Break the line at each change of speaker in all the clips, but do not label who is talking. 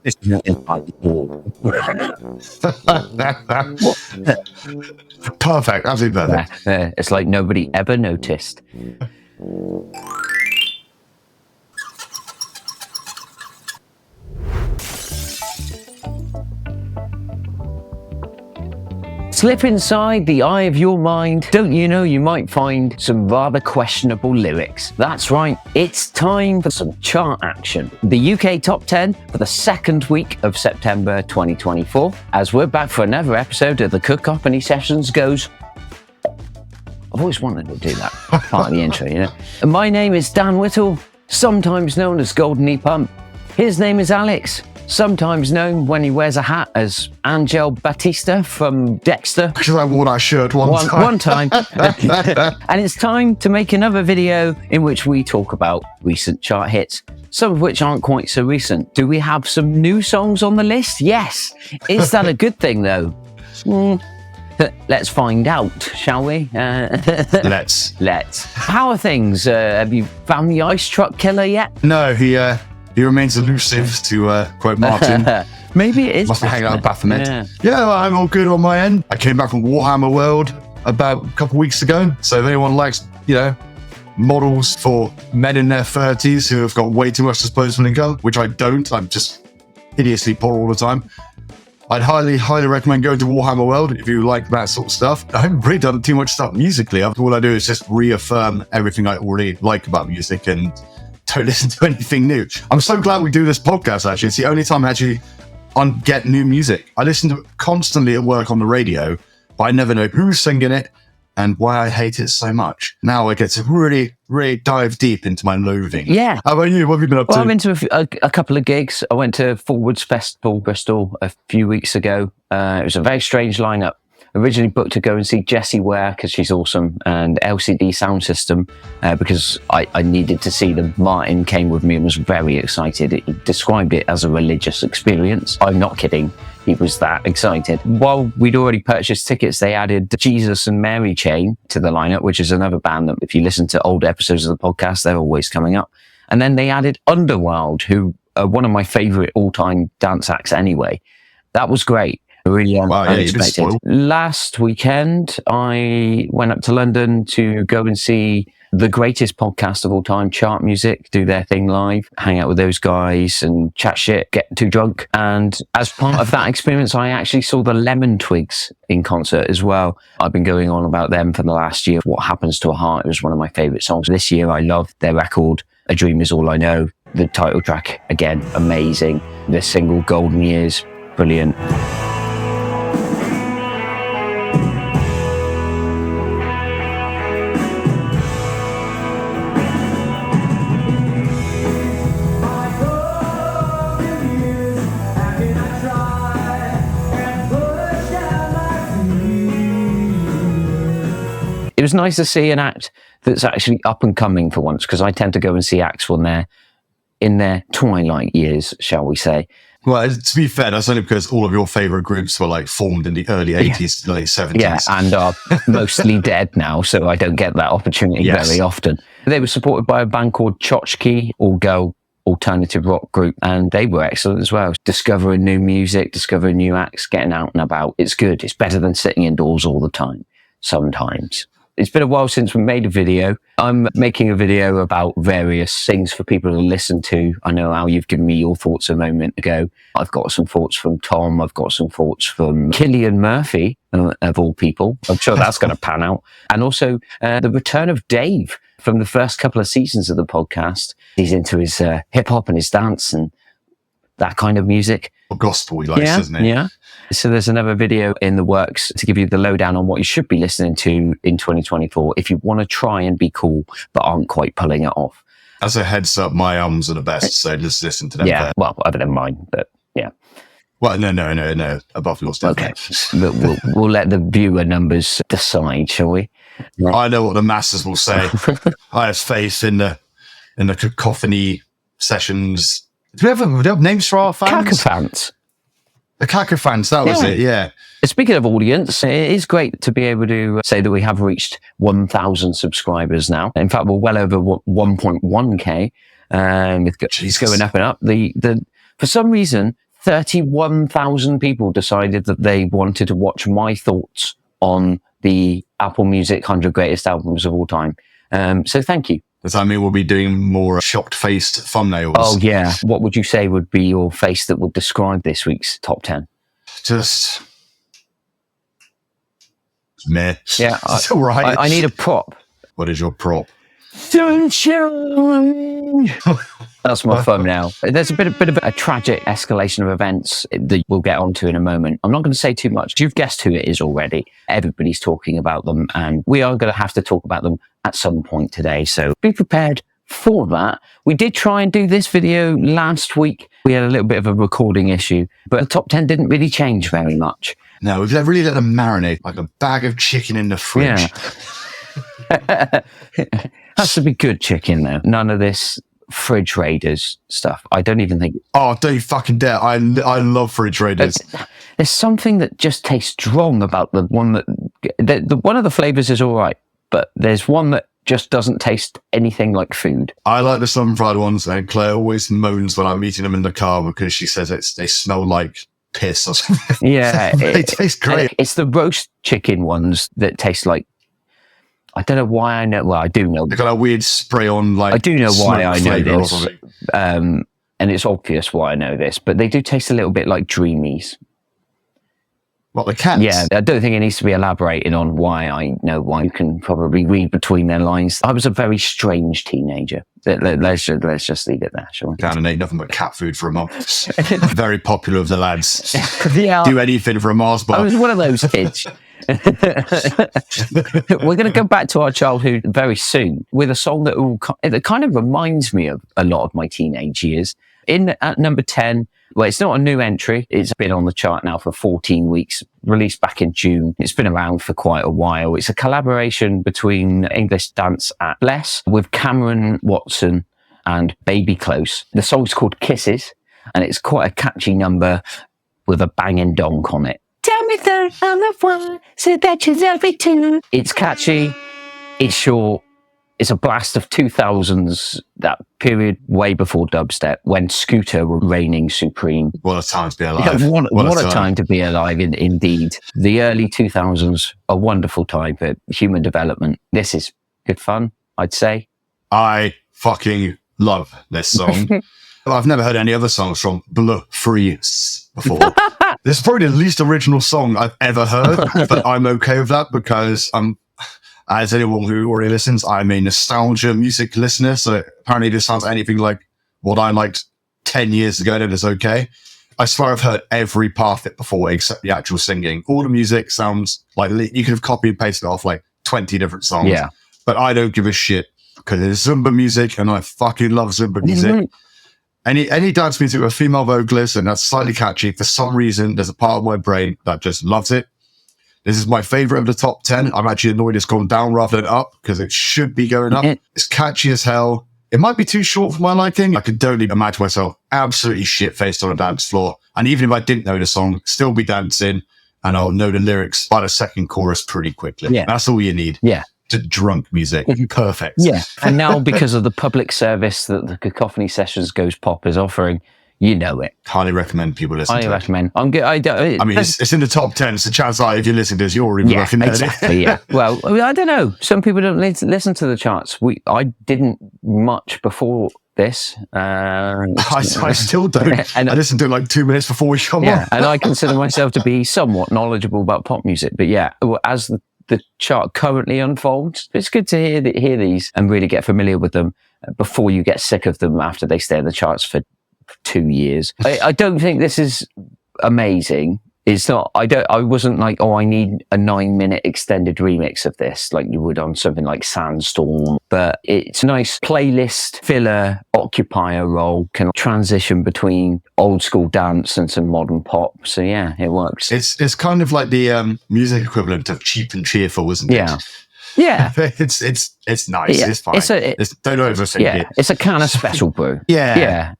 It's not inside the ball.
Perfect, absolutely perfect.
It's like nobody ever noticed. Slip inside the eye of your mind. Don't you know you might find some rather questionable lyrics? That's right, it's time for some chart action. The UK Top 10 for the second week of September 2024. As we're back for another episode of the Cacophony Sessions goes... I've always wanted to do that part of the intro, you know. And my name is Dan Whittle, sometimes known as Golden E Pump. His name is Alex, sometimes known when he wears a hat as Angel Batista from Dexter.
Because I wore that shirt one
time. And it's time to make another video in which we talk about recent chart hits, some of which aren't quite so recent. Do we have some new songs on the list? Yes. Is that a good thing, though? Let's find out, shall we?
Let's.
How are things? Have you found the ice truck killer yet?
No, he remains elusive, to quote Martin.
Maybe it is.
Must be hanging out in Baphomet. Yeah, well, I'm all good on my end. I came back from Warhammer World about a couple of weeks ago. So if anyone likes, models for men in their 30s who have got way too much disposable income, which I don't, I'm just hideously poor all the time, I'd highly, highly recommend going to Warhammer World if you like that sort of stuff. I haven't really done too much stuff musically. All I do is just reaffirm everything I already like about music and don't listen to anything new. I'm so glad we do this podcast, actually. It's the only time I actually get new music. I listen to it constantly at work on the radio, but I never know who's singing it and why I hate it so much. Now I get to really, really dive deep into my loathing.
Yeah.
How about you? What have you been up to?
I've been to a couple of gigs. I went to Forwards Festival, Bristol, a few weeks ago. It was a very strange lineup. Originally booked to go and see Jessie Ware because she's awesome, and LCD Sound System because I needed to see them. Martin came with me and was very excited. He described it as a religious experience. I'm not kidding. He was that excited. While we'd already purchased tickets, they added Jesus and Mary Chain to the lineup, which is another band that if you listen to old episodes of the podcast, they're always coming up. And then they added Underworld, who are one of my favorite all-time dance acts anyway. That was great. Really unexpected. Last weekend, I went up to London to go and see the greatest podcast of all time, Chart Music, do their thing live, hang out with those guys and chat shit, get too drunk. And as part of that experience, I actually saw the Lemon Twigs in concert as well. I've been going on about them for the last year. What Happens to a Heart, it was one of my favourite songs. This year, I loved their record, A Dream Is All I Know. The title track, again, amazing. The single, Golden Years, brilliant. It was nice to see an act that's actually up and coming for once, because I tend to go and see acts when they're in their twilight years, shall we say.
Well, to be fair, that's only because all of your favourite groups were formed in the early 80s to late 70s.
Yeah, and are mostly dead now, so I don't get that opportunity very often. They were supported by a band called Tchotchke, all-girl alternative rock group, and they were excellent as well. Discovering new music, discovering new acts, getting out and about. It's good. It's better than sitting indoors all the time, sometimes. It's been a while since we made a video. I'm making a video about various things for people to listen to. I know how you've given me your thoughts a moment ago. I've got some thoughts from Tom. I've got some thoughts from Cillian Murphy, of all people. I'm sure that's going to pan out. And also the return of Dave from the first couple of seasons of the podcast. He's into his hip-hop and his dance and that kind of music.
Gospel he likes, doesn't he?
Yeah. So there's another video in the works to give you the lowdown on what you should be listening to in 2024 if you want to try and be cool but aren't quite pulling it off.
As a heads up, my arms are the best, so just listen to them.
Yeah, well, other than mine, but yeah.
Well, no. Above yours, definitely.
Okay, we'll let the viewer numbers decide, shall we?
Yeah. I know what the masses will say. I have faith in the Cacophony Sessions. Do we have names for our fans?
Cacophants.
The Cacophants, that was it, yeah.
Speaking of audience, it is great to be able to say that we have reached 1,000 subscribers now. In fact, we're well over 1.1k. It's going up and up. For some reason, 31,000 people decided that they wanted to watch my thoughts on the Apple Music 100 Greatest Albums of All Time. So thank you.
Does that mean we'll be doing more shocked-faced thumbnails?
Oh, yeah. What would you say would be your face that would describe this week's top 10?
Just... meh.
Yeah.
It's all right.
I need a prop.
What is your prop?
Sunshine. That's my thumbnail. There's a bit of a tragic escalation of events that we'll get onto in a moment. I'm not going to say too much. You've guessed who it is already. Everybody's talking about them, and we are going to have to talk about them at some point today. So be prepared for that. We did try and do this video last week. We had a little bit of a recording issue, but the top 10 didn't really change very much.
No, we've really let them marinate like a bag of chicken in the fridge.
Yeah. Has to be good chicken though. None of this fridge raiders stuff. I don't even think.
Oh, don't you fucking dare! I love fridge raiders.
There's something that just tastes wrong about the one the one of the flavors is all right, but there's one that just doesn't taste anything like food.
I like the sun fried ones, and Claire always moans when I'm eating them in the car because she says they smell like piss or something.
Yeah,
they taste great.
It's the roast chicken ones that taste like. I don't know why I know. Well, I do know.
They got a weird spray on, like.
I do know why I know this,
and
it's obvious why I know this. But they do taste a little bit like Dreamies.
What, the cats?
Yeah, I don't think it needs to be elaborated on why I know why. You can probably read between their lines. I was a very strange teenager. Let's just leave it there, shall we?
Down and ate nothing but cat food for a month. Very popular with the lads.
Yeah,
do anything for a Mars bar.
I was one of those kids. We're going to go back to our childhood very soon with a song that kind of reminds me of a lot of my teenage years. At number 10, well, it's not a new entry. It's been on the chart now for 14 weeks, released back in June. It's been around for quite a while. It's a collaboration between English Dance at Bless with Cameron Watson and Baby Close. The song's called Kisses, and it's quite a catchy number with a banging donk on it. Tell me that I'm the one, so that you love me too. It's catchy, it's short, it's a blast of 2000s, that period way before dubstep, when Scooter were reigning supreme.
What a time to be alive.
Yeah, what a time to be alive, indeed. The early 2000s, a wonderful time for human development. This is good fun, I'd say.
I fucking love this song. I've never heard any other songs from Bleu Freeze before. This is probably the least original song I've ever heard, but I'm okay with that because as anyone who already listens, I'm a nostalgia music listener, so apparently this sounds anything like what I liked 10 years ago, and it's okay. I swear I've heard every part of it before except the actual singing. All the music sounds like you could have copied and pasted off like 20 different songs.
Yeah.
But I don't give a shit because it's Zumba music and I fucking love Zumba music. Any dance music with a female vocalist and that's slightly catchy, for some reason, there's a part of my brain that just loves it. This is my favorite of the top 10. I'm actually annoyed it's gone down rather than up because it should be going up. It's catchy as hell. It might be too short for my liking. I could totally imagine myself absolutely shit-faced on a dance floor. And even if I didn't know the song, still be dancing and I'll know the lyrics by the second chorus pretty quickly. Yeah. That's all you need.
Yeah.
To drunk music. Perfect.
Yeah. And now because of the public service that the Cacophony Sessions Goes Pop is offering, you know it.
Highly recommend people listen to it.
I recommend. I'm good. I
mean, it's in the top 10. So chance are, if you listen to this, you're already working there.
Exactly, yeah. Well, I don't know. Some people don't listen to the charts. I didn't much before this.
I still don't.
And
I listened to it like 2 minutes before we come on.
And I consider myself to be somewhat knowledgeable about pop music. But yeah, as the chart currently unfolds, it's good to hear these and really get familiar with them before you get sick of them after they stay in the charts for 2 years. I don't think this is amazing. It's not. I wasn't like, oh, I need a 9-minute extended remix of this, like you would on something like Sandstorm. But it's a nice playlist filler, occupier role, can transition between old school dance and some modern pop. So yeah, it works.
It's kind of like the music equivalent of Cheap and Cheerful, isn't it?
Yeah. Yeah,
it's nice. Yeah. It's fine. Don't overthink it.
It's a kind of special brew.
Yeah.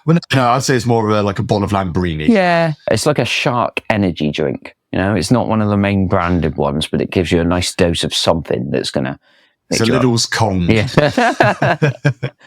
Well, no, I'd say it's more of like a bottle of Lambrini.
Yeah, it's like a Shark energy drink. You know, it's not one of the main branded ones, but it gives you a nice dose of something that's going to
It's a Little's Kong.
Yeah.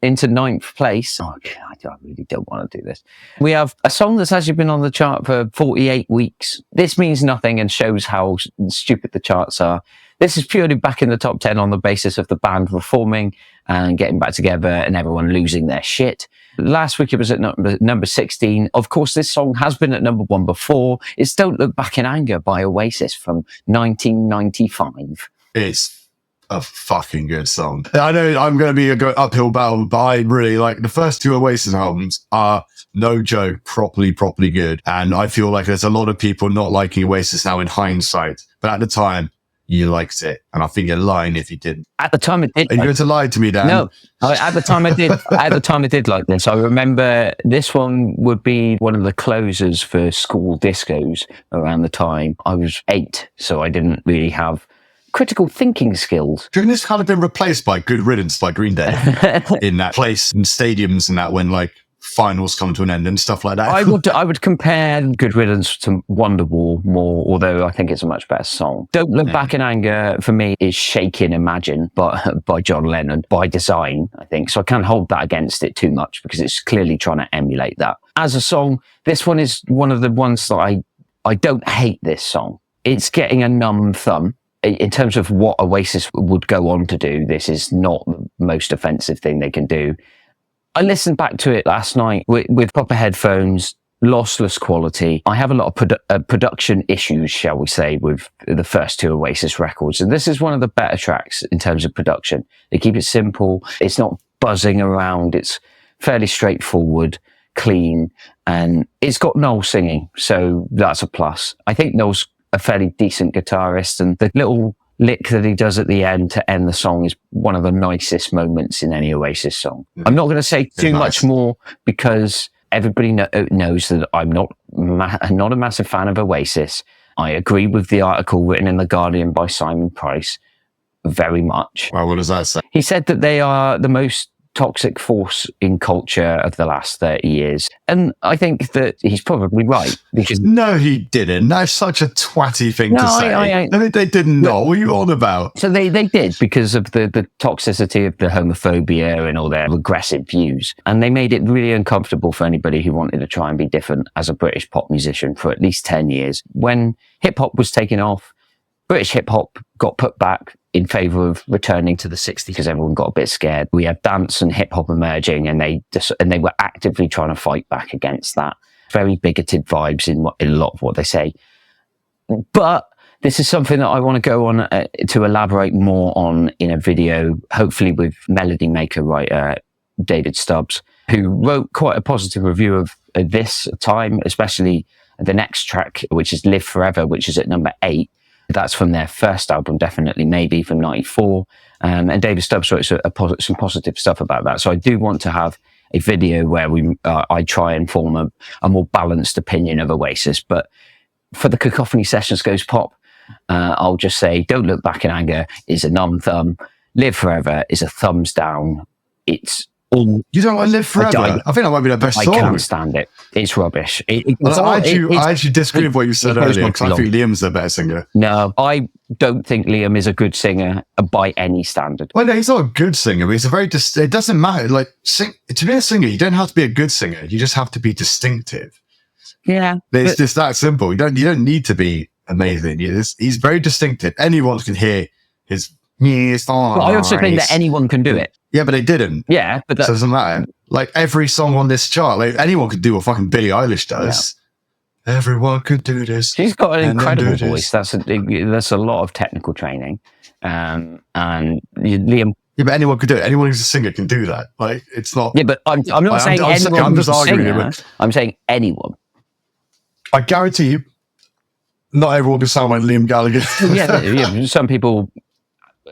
Into 9th place. Oh, God, I really don't want to do this. We have a song that's actually been on the chart for 48 weeks. This means nothing and shows how stupid the charts are. This is purely back in the top 10 on the basis of the band reforming and getting back together and everyone losing their shit. Last week it was at number 16. Of course, this song has been at number 1 before. It's Don't Look Back in Anger by Oasis from 1995.
It's a fucking good song. I know I'm going to be an uphill battle, but I really like the first 2 Oasis albums are, no joke, properly good. And I feel like there's a lot of people not liking Oasis now in hindsight. But at the time, you liked it. And I think you're lying if you didn't.
At the time it did.
Are you going to lie to me, Dan?
No. At the time I did. At the time I did like this. I remember this one would be one of the closers for school discos around the time. I was 8, so I didn't really have critical thinking skills.
During this kind of been replaced by Good Riddance by Green Day in that place in stadiums and that when like finals come to an end and stuff like that.
I would compare Good Riddance to Wonderwall more, although I think it's a much better song. Don't Look Back in Anger for me is Shakin' Imagine by John Lennon by design, I think. So I can't hold that against it too much because it's clearly trying to emulate that. As a song, this one is one of the ones that I don't hate this song. It's getting a numb thumb. In terms of what Oasis would go on to do, this is not the most offensive thing they can do. I listened back to it last night with proper headphones, lossless quality. I have a lot of production issues, shall we say, with the first 2 Oasis records. And this is one of the better tracks in terms of production. They keep it simple. It's not buzzing around. It's fairly straightforward, clean, and it's got Noel singing. So that's a plus. I think Noel's a fairly decent guitarist, and the little lick that he does at the end to end the song is one of the nicest moments in any Oasis song. I'm not going to say too much more because everybody knows that I'm not a massive fan of Oasis. I agree with the article written in The Guardian by Simon Price very much.
Well, what does that say?
He said that they are the most toxic force in culture of the last 30 years. And I think that he's probably right. Because
no, he didn't. That's such a twatty thing to say. They did not. What are you on about?
So they did because of the toxicity of the homophobia and all their regressive views. And they made it really uncomfortable for anybody who wanted to try and be different as a British pop musician for at least 10 years. When hip-hop was taken off, British hip-hop got put back in favour of returning to the 60s because everyone got a bit scared. We had dance and hip-hop emerging and they were actively trying to fight back against that. Very bigoted vibes in a lot of what they say. But this is something that I want to go on to elaborate more on in a video, hopefully with melody maker writer David Stubbs, who wrote quite a positive review of this time, especially the next track, which is Live Forever, which is at number 8. That's from their first album, definitely, maybe from 94. And David Stubbs wrote some positive stuff about that. So I do want to have a video where I try and form a more balanced opinion of Oasis. But for the Cacophony Sessions Goes Pop, I'll just say, Don't Look Back in Anger is a numb thumb. Live Forever is a thumbs down. It's all...
You don't like Live Forever? I think that might be the best song.
I can't stand it. It's rubbish.
I actually disagree with what you said earlier, because I think Liam's the better singer.
No, I don't think Liam is a good singer by any standard.
Well, no, he's not a good singer, but he's a very... it doesn't matter. Like, to be a singer, you don't have to be a good singer. You just have to be distinctive.
Yeah.
It's just that simple. You don't need to be amazing. He's very distinctive. Anyone can hear his...
Well, I also think that anyone can do it.
Yeah, but they didn't.
Yeah, but
so it doesn't matter. Like every song on this chart, like anyone could do what fucking Billie Eilish does. Yeah. Everyone could do this.
She's got an incredible voice. That's a lot of technical training. And Liam.
Yeah, but anyone could do it. Anyone who's a singer can do that. Like it's not.
Yeah, but I'm not saying anyone. I'm just arguing. I'm saying anyone.
I guarantee you, not everyone can sound like Liam Gallagher.
yeah. Some people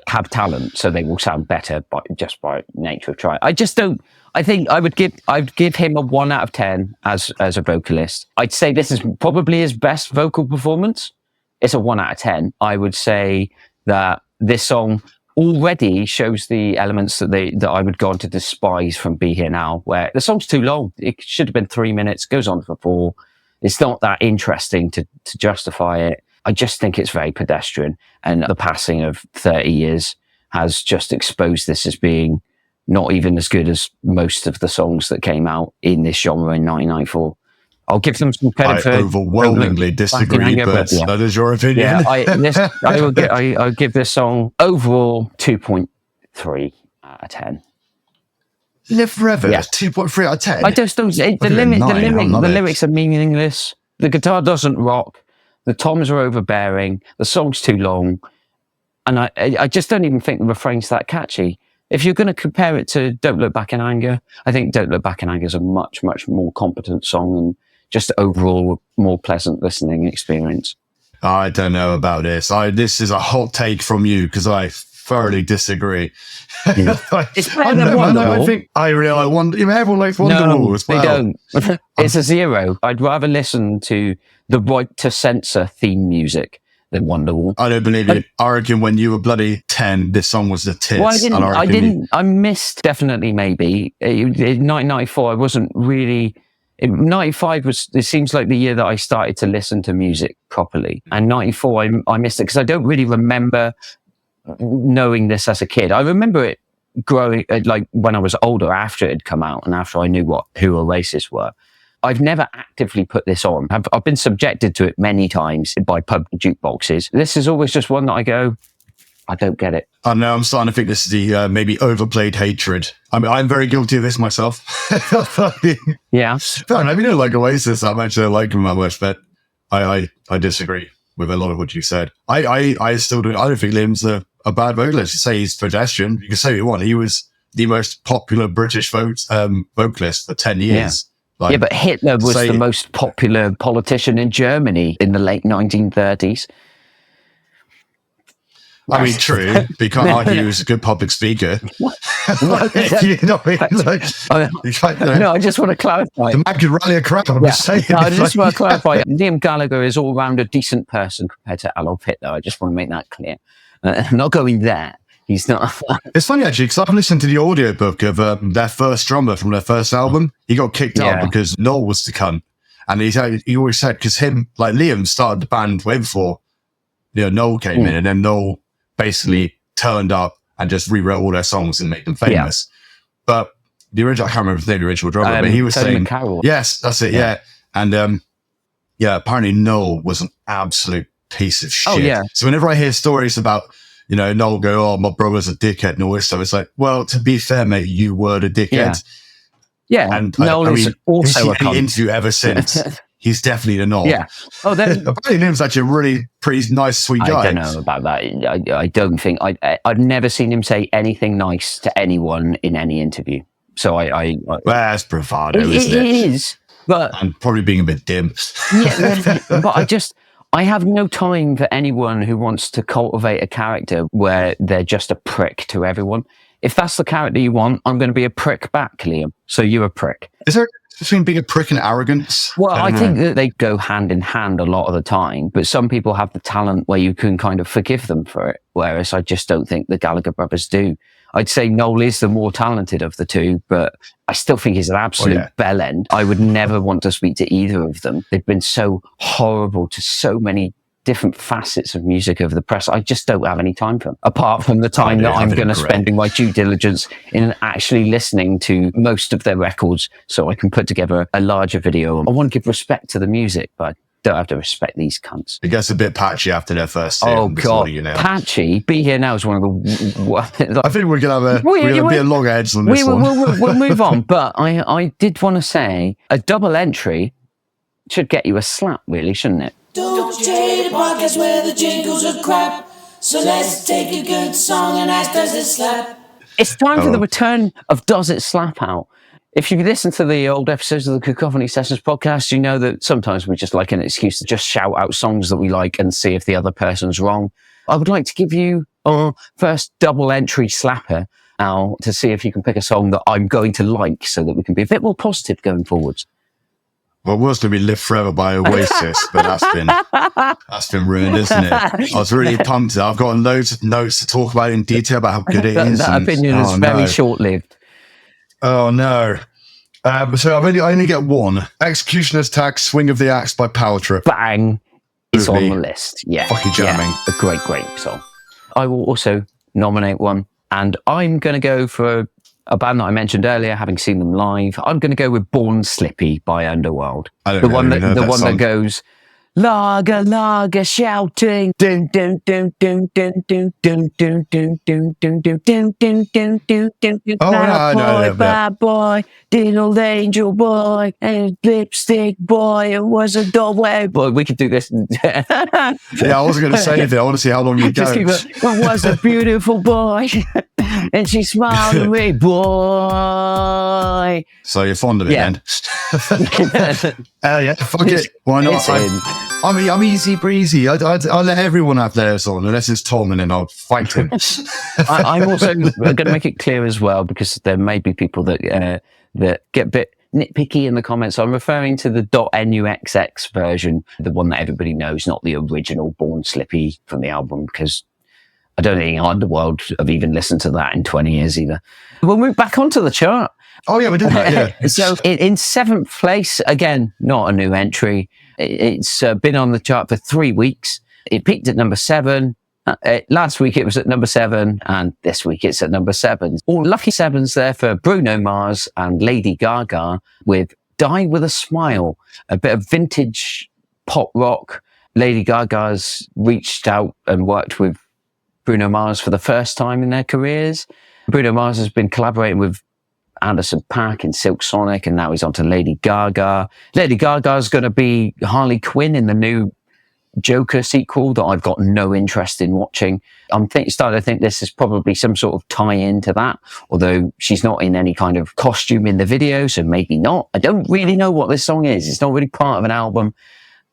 have talent, so they will sound better by nature of trying. I just don't. I think I'd give him a 1 out of 10 as a vocalist. I'd say this is probably his best vocal performance. It's a 1 out of 10. I would say that this song already shows the elements that I would go on to despise from Be Here Now, where the song's too long. It should have been 3 minutes, goes on for 4. It's not that interesting to justify it. I just think it's very pedestrian, and the passing of 30 years has just exposed this as being not even as good as most of the songs that came out in this genre in 1994. I'll give them some credit for...
I overwhelmingly disagree, but that is your opinion.
Yeah, I'll give this song overall 2.3 out of 10.
Live Forever, 2.3 out of 10.
I just don't... The lyrics are meaningless. The guitar doesn't rock. The toms are overbearing. The song's too long. And I just don't even think the refrain's that catchy. If you're going to compare it to Don't Look Back in Anger, I think Don't Look Back in Anger is a much, much more competent song and just overall more pleasant listening experience.
I don't know about this. This is a hot take from you because I thoroughly disagree.
Yeah. It's better than Wonderwall.
I think everyone likes Wonderwall as well.
They don't. It's a 0. I'd rather listen to the Right to Censor theme music than Wonderwall.
I don't believe you. I reckon when you were bloody 10, this song was the tits.
Well, I missed definitely maybe. In 1994, I wasn't really... 95 it seems like the year that I started to listen to music properly. And 94, I missed it because I don't really remember knowing this as a kid. I remember it growing, like when I was older, after it had come out and after I knew who Oasis were. I've never actively put this on. I've been subjected to it many times by pub jukeboxes. This is always just one that I go, I don't get it.
I know, I'm starting to think this is the maybe overplayed hatred. I mean, I'm very guilty of this myself.
Yeah.
Fair enough. You don't like Oasis that much. I don't like them that much, but I disagree with a lot of what you said. I still do. I don't think Liam's a bad vocalist. You say he's pedestrian. You can say what you want. He was the most popular British vocalist for 10 years.
Yeah, but Hitler was the most popular politician in Germany in the late 1930s.
I mean, true, but you can't argue he was a good public speaker.
No, I just want to clarify.
The man could rally a crowd, I'm just saying.
No, I just want to clarify. Liam Gallagher is all round a decent person compared to Adolf Hitler. I just want to make that clear. I'm not going there. He's not.
It's funny, actually, because I've listened to the audiobook of their first drummer from their first album. He got kicked out because Noel was the cunt. And he always said, because Liam started the band way before Noel came in, and then Noel basically turned up and just rewrote all their songs and made them famous. But the original, I can't remember the original drummer, but he was
Tony
saying,
McCarroll.
Yes, that's it, yeah. And apparently Noel was an absolute piece of shit.
Oh, yeah.
So whenever I hear stories about, Noel go, oh, my brother's a dickhead and all this stuff, it's like, well, to be fair, mate, you were the dickhead.
Yeah,
and
Noel is also a cunt.
Any interview ever since, he's definitely the Noel.
Yeah. Oh, then
apparently Liam's actually a really pretty nice, sweet guy.
I don't know about that. I don't think I've never seen him say anything nice to anyone in any interview. So well,
that's bravado, isn't it?
It is, but
and probably being a bit dim.
Yeah, but I have no time for anyone who wants to cultivate a character where they're just a prick to everyone. If that's the character you want, I'm going to be a prick back, Liam. So you're a prick.
Is there a difference between being a prick and arrogance?
Well, I think that they go hand in hand a lot of the time, but some people have the talent where you can kind of forgive them for it, whereas I just don't think the Gallagher brothers do. I'd say Noel is the more talented of the two, but I still think he's an absolute bellend. I would never want to speak to either of them. They've been so horrible to so many different facets of music over the press. I just don't have any time for them, apart from the time that I'm going to spend doing my due diligence in actually listening to most of their records so I can put together a larger video. I want to give respect to the music, but I don't have to respect these cunts.
It gets a bit patchy after their first hit.
Oh, God. Patchy? Be Here Now is one of the...
I think we're going to have be a long edge on this one.
We'll move on, but I did want to say a double entry should get you a slap, really, shouldn't it?
Don't trade a podcast where the jingles are crap. So let's take a good song and ask, does it slap?
It's time for the return of Does It Slap Out. If you've listened to the old episodes of the Cacophony Sessions podcast, you know that sometimes we just like an excuse to just shout out songs that we like and see if the other person's wrong. I would like to give you our first double entry slapper now to see if you can pick a song that I'm going to like so that we can be a bit more positive going forwards.
Well, it was going to be Live Forever by Oasis, but that's been ruined, isn't it? I was really pumped. I've got loads of notes to talk about in detail about how good it is.
That opinion is very short-lived.
Oh, no. So I only get one. Executioner's Tag, Swing of the Axe by Power Trip.
Bang. It's on the list. Yeah.
Fucking jamming.
Yeah, a great, great song. I will also nominate one And I'm going to go for a band that I mentioned earlier, having seen them live. I'm going to go with Born Slippy by Underworld. The one that goes, lager, lager, shouting, dun dun dun dun dun dun dun dun dun dun dun dun dun dun dun dun dun.
Oh, no,
bad boy, little angel boy, and lipstick boy. It was a doorway boy. We could do this.
Yeah, I wasn't going to say anything. I want to see how long you go.
It was a beautiful boy, and she smiled at me, boy.
So you're fond of it, then? Yeah, fuck it. Why not? I'm easy breezy. I'll let everyone have theirs on, unless it's Tom, and then I'll fight him.
I'm also going to make it clear as well, because there may be people that get a bit nitpicky in the comments. I'm referring to the .nuxx version, the one that everybody knows, not the original Born Slippy from the album, because I don't think Underworld have even listened to that in 20 years either. We'll move back onto the chart.
Oh, yeah, we did that, yeah.
So in seventh place, again, not a new entry. It's been on the chart for 3 weeks. It peaked at number 7. Last week it was at number 7, and this week it's at number 7. All lucky 7s there for Bruno Mars and Lady Gaga with Die With A Smile, a bit of vintage pop rock. Lady Gaga's reached out and worked with Bruno Mars for the first time in their careers. Bruno Mars has been collaborating with Anderson .Paak in Silk Sonic, and now he's on to Lady Gaga. Lady Gaga's going to be Harley Quinn in the new Joker sequel that I've got no interest in watching. I'm starting to think this is probably some sort of tie-in to that, although she's not in any kind of costume in the video, so maybe not. I don't really know what this song is. It's not really part of an album.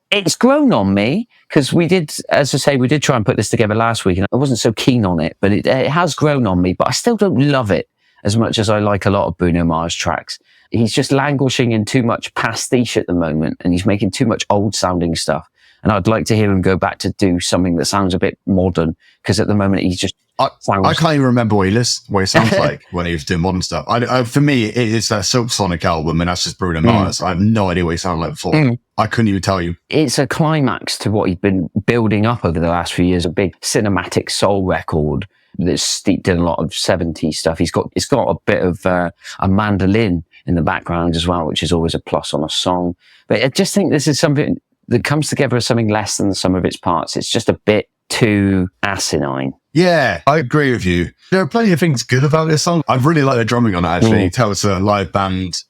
It's grown on me, because we did try and put this together last week, and I wasn't so keen on it, but it has grown on me, but I still don't love it as much as I like a lot of Bruno Mars tracks. He's just languishing in too much pastiche at the moment, and he's making too much old sounding stuff. And I'd like to hear him go back to do something that sounds a bit modern, because at the moment he's just... I
can't even remember what he sounds like when he was doing modern stuff. For me, it's that Silk Sonic album, and that's just Bruno Mars. I have no idea what he sounded like before. I couldn't even tell you. It's
a climax to what he'd been building up over the last few years, a big cinematic soul record that's steeped in a lot of 70s stuff. It's got a bit of a mandolin in the background as well, which is always a plus on a song. But I just think this is something that comes together as something less than the sum of its parts. It's just a bit too acinine.
Yeah, I agree with you. There are plenty of things good about this song. I really like the drumming on it, actually. You can tell it's a live band,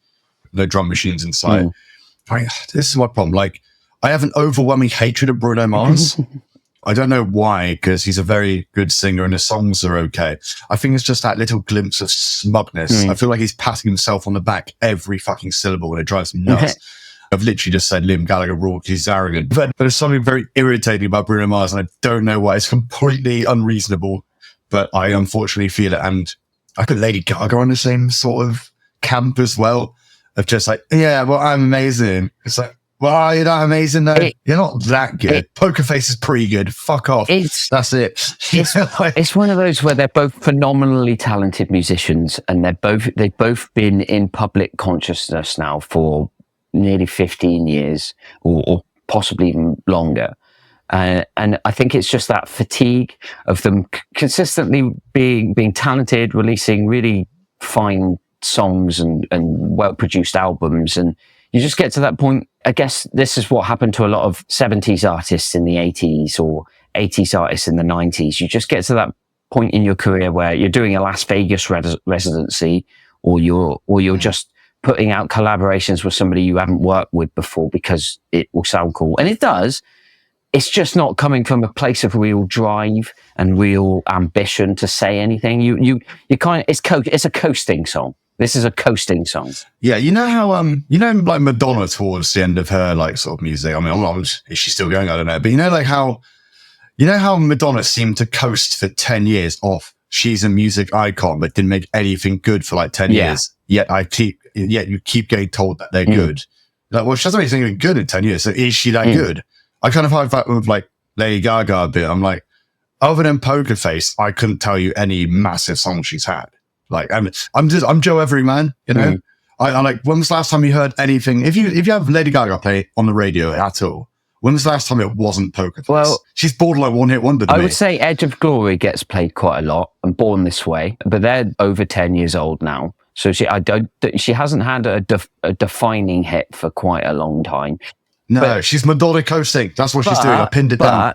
no drum machines inside. This is my problem. Like, I have an overwhelming hatred of Bruno Mars. I don't know why, because he's a very good singer and his songs are okay. I think it's just that little glimpse of smugness. I feel like he's patting himself on the back every fucking syllable, and it drives me nuts. I've literally just said Liam Gallagher ruled, he's arrogant. But there's something very irritating about Bruno Mars, and I don't know why. It's completely unreasonable, but I unfortunately feel it. And I put Lady Gaga on the same sort of camp as well, of just like, yeah, well, I'm amazing. It's like, well, you're not amazing though. You're not that good. Poker Face is pretty good. Fuck off. That's it.
It's one of those where they're both phenomenally talented musicians, and they've both been in public consciousness now for nearly 15 years or possibly even longer. And I think it's just that fatigue of them consistently being talented, releasing really fine songs and well-produced albums. And you just get to that point. I guess this is what happened to a lot of 70s artists in the 80s or 80s artists in the 90s. You just get to that point in your career where you're doing a Las Vegas residency, or you're just putting out collaborations with somebody you haven't worked with before because it will sound cool. And it does. It's just not coming from a place of real drive and real ambition to say anything. You kind of, it's a coasting song. This is a coasting song.
Yeah, you know how like Madonna towards the end of her like sort of music. I mean, is she still going? I don't know. But how Madonna seemed to coast for 10 years off. She's a music icon, but didn't make anything good for like 10 years. Yet you keep getting told that they're good. Like, well, she hasn't made anything good in 10 years. So is she that good? I kind of have that with like Lady Gaga a bit. I'm like, other than Poker Face, I couldn't tell you any massive songs she's had. Like, I'm Joe Everyman, you know. I like, when was the last time you heard anything? If you have Lady Gaga play on the radio at all, When was the last time it wasn't Poker Face?
Well,
she's borderline one-hit wonder to
I
me.
would say Edge of Glory gets played quite a lot, and Born This Way, but they're over 10 years old now. So she hasn't had a defining hit for quite a long time.
No, she's Madonna coasting. That's what she's doing. I pinned it down.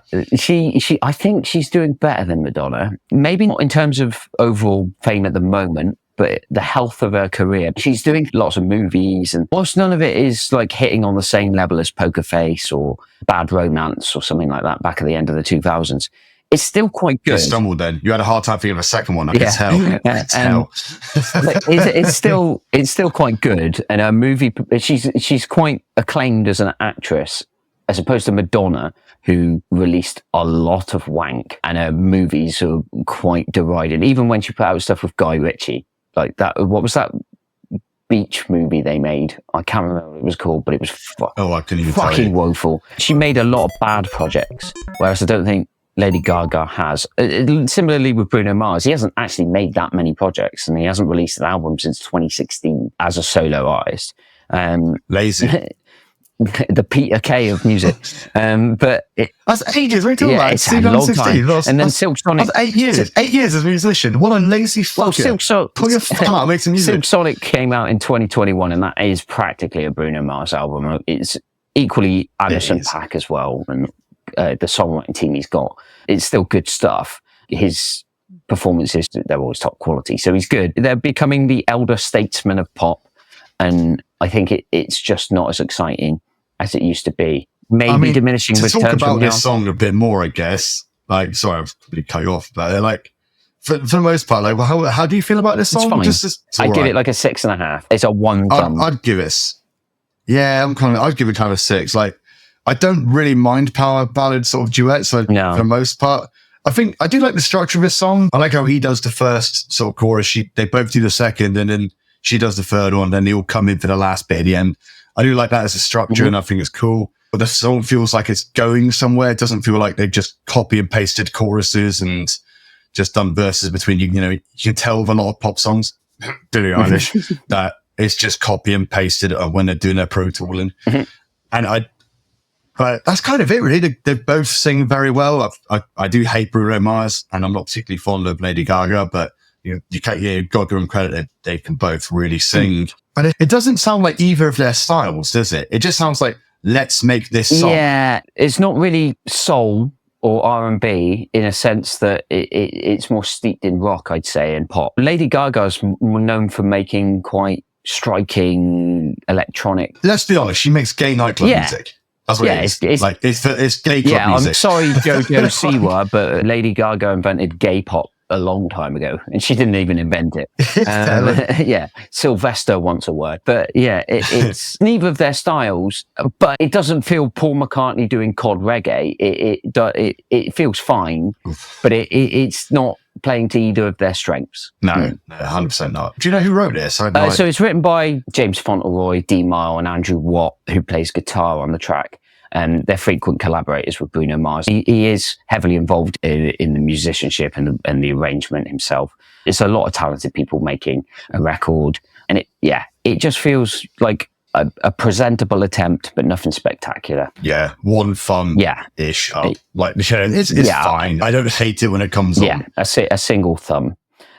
I think she's doing better than Madonna. Maybe not in terms of overall fame at the moment, but the health of her career. She's doing lots of movies, and whilst none of it is like hitting on the same level as Poker Face or Bad Romance or something like that back at the end of the 2000s, it's still quite good.
You stumbled then. You had a hard time thinking of a second one. I can tell.
It's still quite good. And her movie, she's quite acclaimed as an actress, as opposed to Madonna, who released a lot of wank, and her movies are quite derided. Even when she put out stuff with Guy Ritchie, like that. What was that beach movie they made? I can't remember what it was called, but it was
I couldn't even
fucking woeful. She made a lot of bad projects, whereas I don't think Lady Gaga has. Similarly with Bruno Mars, he hasn't actually made that many projects, and he hasn't released an album since 2016 as a solo artist.
Lazy.
The Peter Kay of music. But
that's ages. What are you talking about?
It's a long time. And then Silk Sonic.
That's 8 years. 8 years as a musician. What a lazy fucker. Pull your fuck out, make some music.
Silk Sonic came out in 2021, and that is practically a Bruno Mars album. It's equally Anderson .Paak as well, and the songwriting team he's got. It's still good stuff. His performances, they're always top quality, so he's good. They're becoming the elder statesmen of pop, and I think it's just not as exciting as it used to be. Maybe diminishing returns from
to talk about this song a bit more, I guess. Like, sorry, I've completely cut you off, but like, for the most part, like, well, how do you feel about this song?
It's fine. I'd give it like a 6.5. It's a 1 thumb.
I'd give it. Yeah, I'd give it kind of a 6. Like, I don't really mind power ballad sort of duets. For the most part, I think I do like the structure of this song. I like how he does the first sort of chorus. They both do the second, and then she does the third one. Then they all come in for the last bit at the end. I do like that as a structure, and I think it's cool. But the song feels like it's going somewhere. It doesn't feel like they've just copy and pasted choruses and just done verses between you. You know, you can tell with a lot of pop songs, Billie Eilish, that it's just copy and pasted when they're doing their pro tooling. But that's kind of it, really. They both sing very well. I do hate Bruno Mars, and I'm not particularly fond of Lady Gaga, but you can't give them credit. They can both really sing. But it doesn't sound like either of their styles, does it? It just sounds like, let's make this song.
Yeah, it's not really soul or R&B in a sense that it's more steeped in rock, I'd say, and pop. Lady Gaga's known for making quite striking electronic.
Let's be honest, she makes gay nightclub music. That's what it is. It's gay club music.
I'm sorry, Jojo Siwa, but Lady Gaga invented gay pop a long time ago, and she didn't even invent it. Sylvester wants a word, but it's neither of their styles. But it doesn't feel Paul McCartney doing cod reggae. It feels fine, but it's not playing to either of their strengths.
No, 100% not. Do you know who wrote this? So
it's written by James Fauntleroy, D. Mile, and Andrew Watt, who plays guitar on the track. And they're frequent collaborators with Bruno Mars. He is heavily involved in the musicianship and the arrangement himself. It's a lot of talented people making a record. And it just feels like a presentable attempt, but nothing spectacular.
Yeah, 1 thumb-ish. It's fine. I don't hate it when it comes on.
Yeah, a single thumb.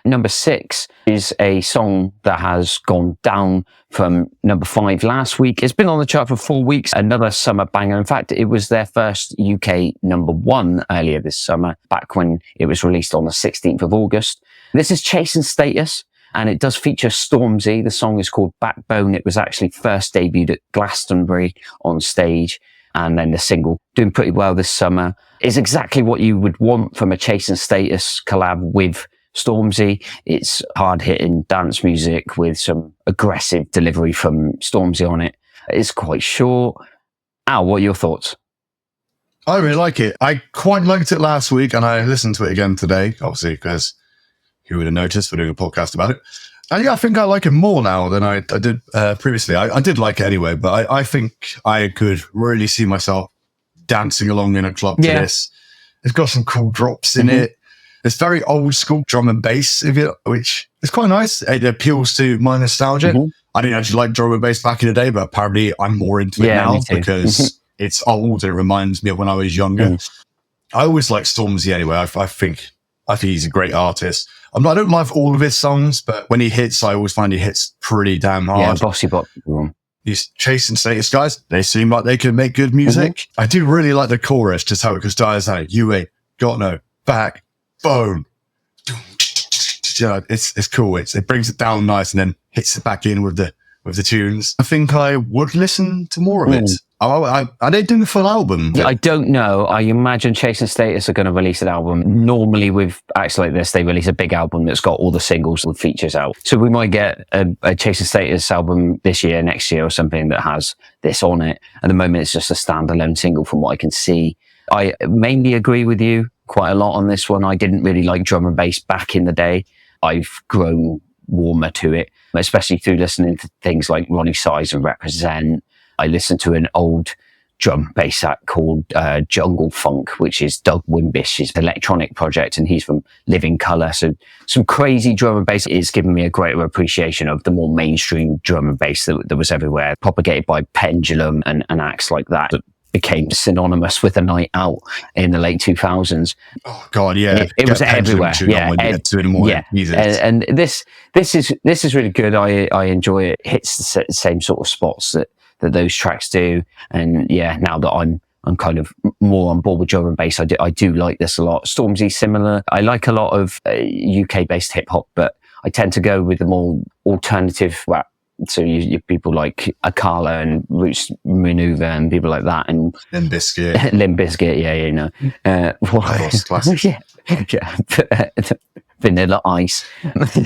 Number 6 is a song that has gone down from number 5 last week. It's been on the chart for 4 weeks. Another summer banger. In fact, it was their first UK number 1 earlier this summer, back when it was released on the 16th of August. This is Chasing Status, and it does feature Stormzy. The song is called Backbone. It was actually first debuted at Glastonbury on stage, and then the single, doing pretty well this summer, is exactly what you would want from a Chasing Status collab with Stormzy. It's hard-hitting dance music with some aggressive delivery from Stormzy on it. It's quite short. Al, what are your thoughts?
I really like it. I quite liked it last week, and I listened to it again today, obviously, because who would have noticed we're doing a podcast about it. And I think I like it more now than I did previously. I did like it anyway, but I think I could really see myself dancing along in a club to this. It's got some cool drops in it. It's very old school drum and bass, which is quite nice. It appeals to my nostalgia. I didn't actually like drum and bass back in the day, but apparently I'm more into it now because it's old and it reminds me of when I was younger. I always like Stormzy anyway. I think he's a great artist. I don't like all of his songs, but when he hits, I always find he hits pretty damn hard.
Yeah, Bossy Bop.
These Chasing Status guys, they seem like they can make good music. I do really like the chorus, just how it goes down. Like, you ain't got no backbone. It's cool. It brings it down nice and then hits it back in with the tunes. I think I would listen to more of it. Are they doing a full album?
I don't know. I imagine Chasing Status are going to release an album. Normally with acts like this, they release a big album that's got all the singles with features out. So we might get a Chasing Status album this year, next year or something that has this on it. At the moment, it's just a standalone single from what I can see. I mainly agree with you quite a lot on this one. I didn't really like drum and bass back in the day. I've grown warmer to it, especially through listening to things like Ronnie Size and Represent. I listened to an old drum bass act called Jungle Funk, which is Doug Wimbish's electronic project, and he's from Living Colour. So some crazy drum and bass is giving me a greater appreciation of the more mainstream drum and bass that was everywhere, propagated by Pendulum and acts like that became synonymous with a night out in the late 2000s.
Oh God, yeah,
it was everywhere. Yeah, and this is really good. I enjoy it. Hits the same sort of spots that those tracks do. And yeah, now that I'm kind of more on board with drum and bass, I do like this a lot. Stormzy similar. I like a lot of UK based hip hop, but I tend to go with the more alternative rap. So you people like Akala and Roots Maneuver and people like that, and
Limp Bizkit,
yeah, you know,
classics.
yeah. Vanilla Ice.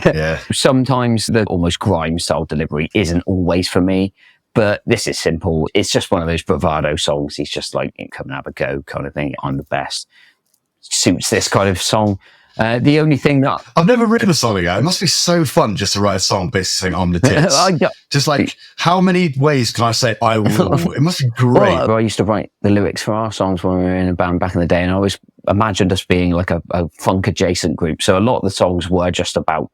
Yeah.
Sometimes the almost grime style delivery isn't always for me, but this is simple. It's just one of those bravado songs. He's just like, come and have a go kind of thing. I'm the best. Suits this kind of song. The only thing that
I've never written a song again. It must be so fun just to write a song basically saying I'm the tits. Just like, how many ways can I say I will? It must be great.
Well, I used to write the lyrics for our songs when we were in a band back in the day, and I always imagined us being like a funk adjacent group. So a lot of the songs were just about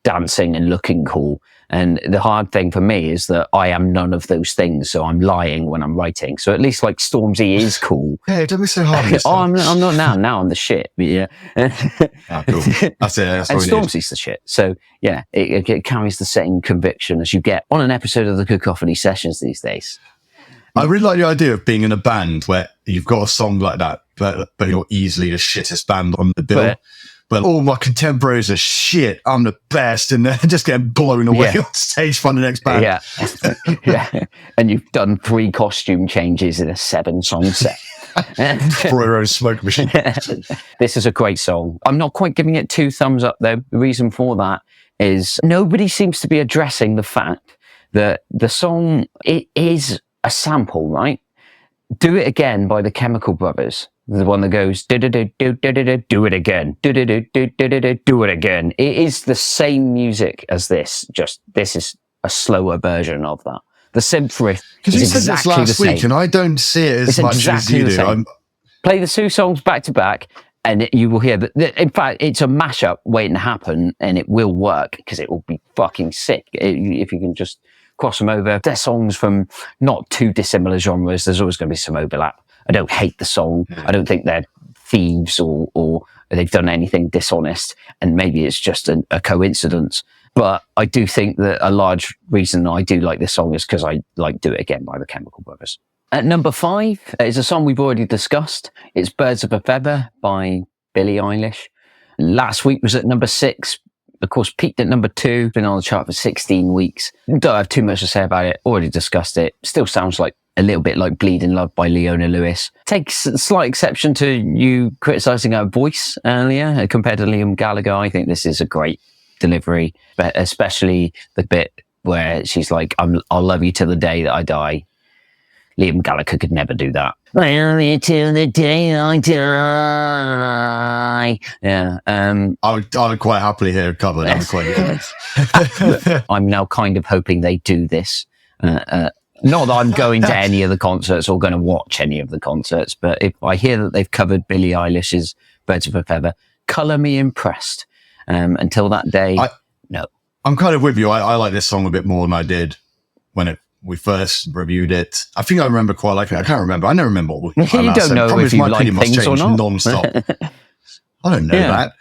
dancing and looking cool. And the hard thing for me is that I am none of those things, so I'm lying when I'm writing. So at least like Stormzy is cool.
Yeah, don't be so hard.
I'm not now. Now I'm the shit. But yeah.
Cool. That's it. That's
and Stormzy's the shit. So yeah, it carries the same conviction as you get on an episode of the Cacophony Sessions these days.
I really like the idea of being in a band where you've got a song like that, but you're easily the shittest band on the bill. But all my contemporaries are shit. I'm the best, and they're just getting blown away on stage from the next band.
Yeah, yeah. And you've done 3 costume changes in a 7-song set.
For your own smoke machine.
This is a great song. I'm not quite giving it 2 thumbs up though. The reason for that is nobody seems to be addressing the fact that the song, it is a sample, right? Do It Again by the Chemical Brothers. The one that goes do it again, do it again. It is the same music as this. Just this is a slower version of that. The synth riff
because you said
exactly
this last week, and I don't see it as much as you do.
Play the 2 songs back to back, and you will hear that. In fact, it's a mashup waiting to happen, and it will work because it will be fucking sick if you can just cross them over. They're songs from not too dissimilar genres. There's always going to be some overlap. I don't hate the song. I don't think they're thieves or they've done anything dishonest, and maybe it's just a coincidence. But I do think that a large reason I do like this song is because I like Do It Again by the Chemical Brothers. At number 5 is a song we've already discussed. It's Birds of a Feather by Billie Eilish. Last week was at number 6. Of course, peaked at number 2, been on the chart for 16 weeks. Don't have too much to say about it. Already discussed it. Still sounds like a little bit like Bleed in Love by Leona Lewis. Takes a slight exception to you criticising her voice earlier compared to Liam Gallagher. I think this is a great delivery, but especially the bit where she's like, I'll love you till the day that I die. Liam Gallagher could never do that. I love you till the day I die. Yeah.
I would quite happily hear a cover.
I'm now kind of hoping they do this. Not that I'm going to any of the concerts or going to watch any of the concerts, but if I hear that they've covered Billie Eilish's Birds of a Feather, colour me impressed. Until that day, no.
I'm kind of with you. I like this song a bit more than I did when it we first reviewed it. I think I remember quite liking it. I can't remember. I never remember what we
You don't know if you like things or not.
Non-stop. I don't know that.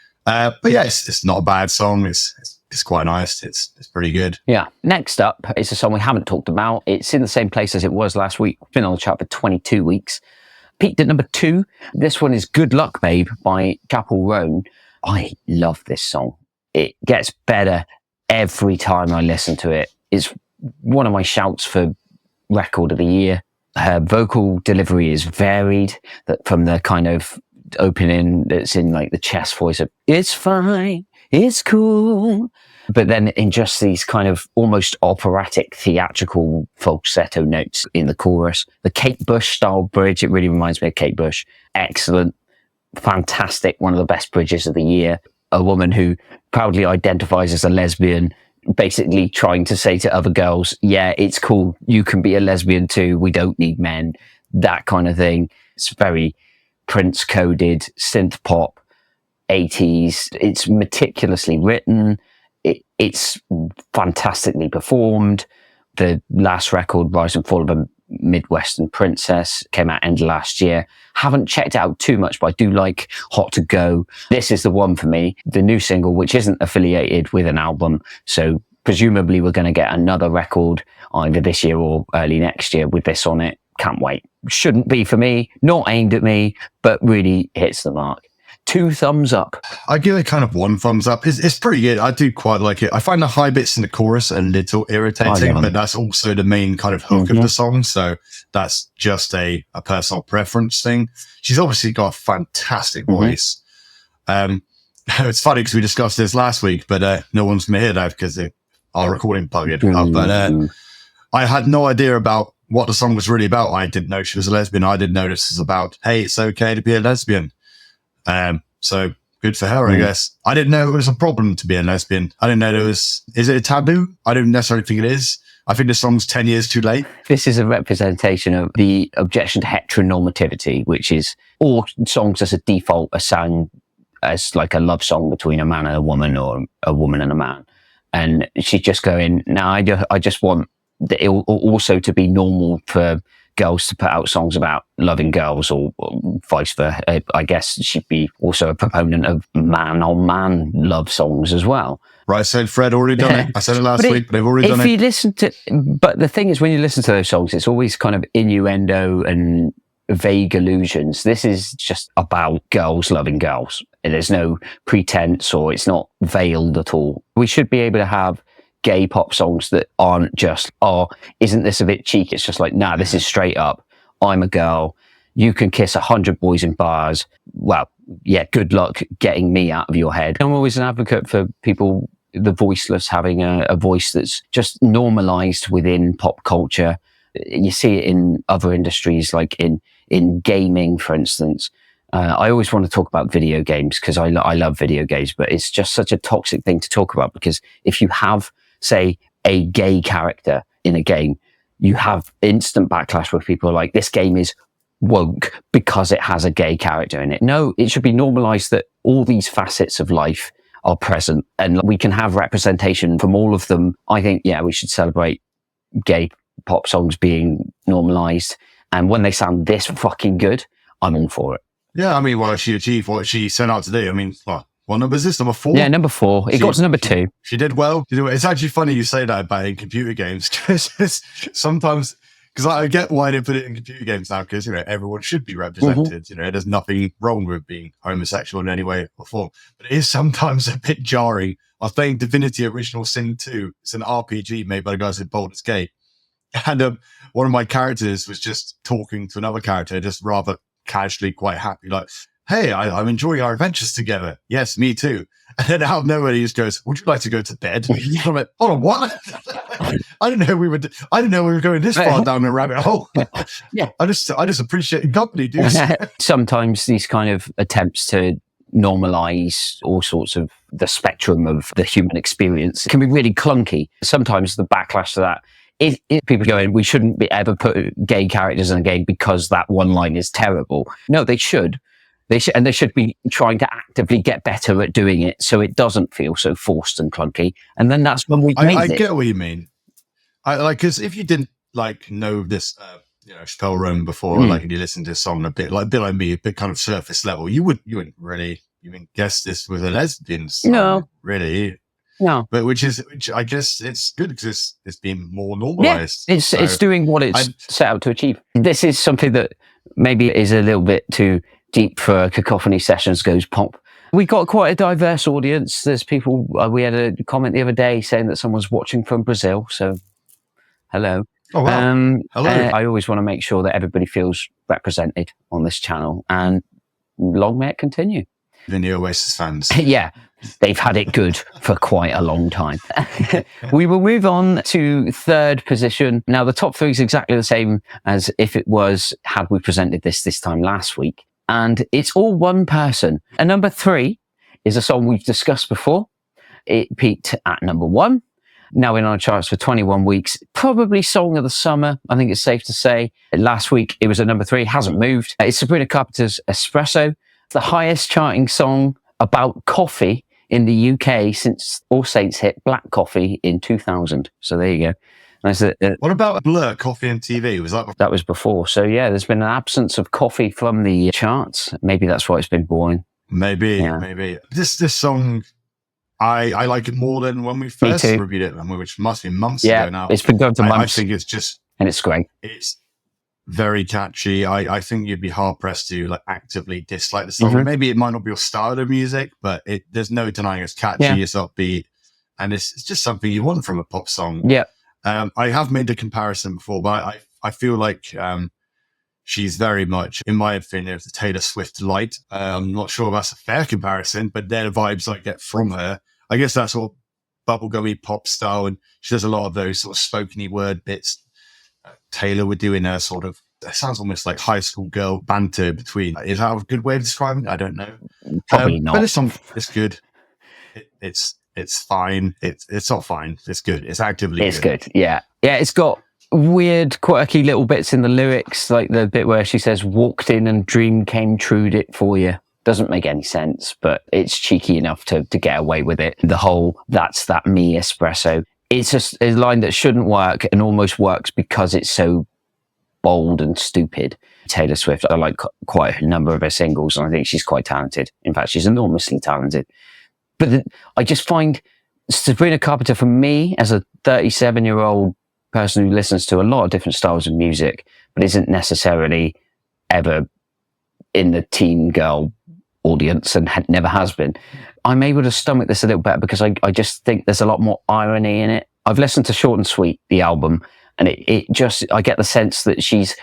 But yeah, it's not a bad song. It's quite nice. It's pretty good.
Yeah. Next up is a song we haven't talked about. It's in the same place as it was last week. It's been on the chart for 22 weeks. Peaked at number 2. This one is Good Luck Babe by Chapel Roan. I love this song. It gets better every time I listen to it. It's one of my shouts for record of the year. Her vocal delivery is varied, that from the kind of opening that's in like the chest voice of "It's fine, it's cool," but then in just these kind of almost operatic, theatrical falsetto notes in the chorus. The Kate Bush style bridge, it really reminds me of Kate Bush. Excellent, fantastic, one of the best bridges of the year. A woman who proudly identifies as a lesbian, basically trying to say to other girls, yeah, it's cool, you can be a lesbian too, we don't need men, that kind of thing. It's very Prince coded, synth pop, 80s. It's meticulously written. It's fantastically performed. The last record, Rise and Fall of a Midwestern Princess, came out end of last year. Haven't checked it out too much, but I do like Hot to Go. This is the one for me. The new single, which isn't affiliated with an album, so presumably we're going to get another record either this year or early next year with this on it. Can't wait. Shouldn't be for me, not aimed at me, but really hits the mark. 2 thumbs up.
I give it kind of 1 thumbs up. It's pretty good. I do quite like it. I find the high bits in the chorus a little irritating, but that's also the main kind of hook of the song. So that's just a personal preference thing. She's obviously got a fantastic voice. It's funny because we discussed this last week, but no one's going to hear that because our recording plugged up. But I had no idea about what the song was really about. I didn't know she was a lesbian. I didn't know this was about, hey, it's okay to be a lesbian. So good for her, I guess. I didn't know it was a problem to be a lesbian. I didn't know is it a taboo? I don't necessarily think it is. I think the song's 10 years too late.
This is a representation of the objection to heteronormativity, which is all songs as a default are sound as like a love song between a man and a woman or a woman and a man. And she's just going, no, I just want it also to be normal for girls to put out songs about loving girls or vice versa. I guess she'd be also a proponent of man-on-man love songs as well.
Right, said Fred already done it. I said it last week, but they've already done it.
If you listen to, but the thing is, when you listen to those songs, it's always kind of innuendo and vague allusions. This is just about girls loving girls. There's no pretense, or it's not veiled at all. We should be able to have gay pop songs that aren't just, oh, isn't this a bit cheeky? It's just like, nah, this is straight up. I'm a girl. You can kiss 100 boys in bars. Well, yeah, good luck getting me out of your head. I'm always an advocate for people, the voiceless, having a voice that's just normalized within pop culture. You see it in other industries, like in gaming, for instance. I always want to talk about video games because I love video games, but it's just such a toxic thing to talk about, because if you have, say, a gay character in a game, you have instant backlash where people are like, this game is woke because it has a gay character in it. No, it should be normalized that all these facets of life are present and we can have representation from all of them. I think, yeah, we should celebrate gay pop songs being normalized. And when they sound this fucking good, I'm all for it.
Yeah, I mean, well, she achieved what she set out to do. I mean, what number is this? Number 4?
Yeah, number 4. It got to number 2.
She did well. It's actually funny you say that about in computer games, because sometimes, because I get why they put it in computer games now, because, you know, everyone should be represented. You know, there's nothing wrong with being homosexual in any way or form. But it is sometimes a bit jarring. I was playing Divinity Original Sin 2. It's an RPG made by the guys at Baldur's Gate. And one of my characters was just talking to another character, just rather casually, quite happy, like, hey, I'm enjoying our adventures together. Yes, me too. And then out of nowhere, he just goes, would you like to go to bed? I'm like, hold on, what? I didn't know we were going this far down the rabbit hole.
Yeah.
I just appreciate the company, dude.
Sometimes these kind of attempts to normalize all sorts of the spectrum of the human experience can be really clunky. Sometimes the backlash to that, if people going, we shouldn't be ever put gay characters in a game because that one line is terrible. No, they should. And they should be trying to actively get better at doing it so it doesn't feel so forced and clunky. And then that's when we made it.
I get what you mean. Because if you didn't like know this, Chappelle Roan before, like, and you listen to a song a bit like me, a bit kind of surface level, you wouldn't really even guess this was a lesbian song,
No.
really.
No,
but which I guess it's good because it's been more normalized.
Yeah, it's doing what it's set out to achieve. This is something that maybe is a little bit too deep for Cacophony Sessions Goes Pop. We got quite a diverse audience. There's people. We had a comment the other day saying that someone's watching from Brazil. So, hello.
Oh wow. Hello.
I always want to make sure that everybody feels represented on this channel, and long may it continue.
The New Oasis fans.
Yeah, they've had it good for quite a long time. We will move on to third position. Now, the top three is exactly the same as if it was had we presented this time last week. And it's all one person. And number 3 is a song we've discussed before. It peaked at number 1. Now in our charts for 21 weeks. Probably song of the summer, I think it's safe to say. Last week, it was at number 3. It hasn't moved. It's Sabrina Carpenter's Espresso. The highest charting song about coffee in the UK since All Saints hit Black Coffee in 2000. So there you go.
What about Blur, Coffee and TV? Was that before?
That was before. So yeah, there's been an absence of coffee from the charts. Maybe that's why it's been boring.
Maybe. This song, I like it more than when we first reviewed it, which must be months ago now.
It's been going to months.
I think it's just...
And it's great.
It's very catchy. I think you'd be hard pressed to like actively dislike the song.
Mm-hmm.
Maybe it might not be your style of music, but there's no denying it's catchy, it's upbeat, and it's just something you want from a pop song.
Yeah.
I have made the comparison before, but I feel like she's very much, in my opinion, the Taylor Swift light. I'm not sure that's a fair comparison, but they're the vibes I get from her. I guess that's sort of bubblegummy pop style, and she does a lot of those sort of spokeny word bits. Taylor would do in her sort of, it sounds almost like high school girl banter between. Is that a good way of describing it? I don't know.
Probably not.
But it's good. It's fine. It's not fine. It's good. It's actively
It's good. Yeah. Yeah, it's got weird, quirky little bits in the lyrics, like the bit where she says, walked in and dream came true it for you. Doesn't make any sense, but it's cheeky enough to get away with it. The whole, that's that me espresso. It's just a line that shouldn't work and almost works because it's so bold and stupid. Taylor Swift, I like quite a number of her singles, and I think she's quite talented. In fact, she's enormously talented. But I just find Sabrina Carpenter, for me, as a 37-year-old person who listens to a lot of different styles of music, but isn't necessarily ever in the teen girl audience and never has been, I'm able to stomach this a little better because I just think there's a lot more irony in it. I've listened to Short and Sweet, the album, and it just, I get the sense that she's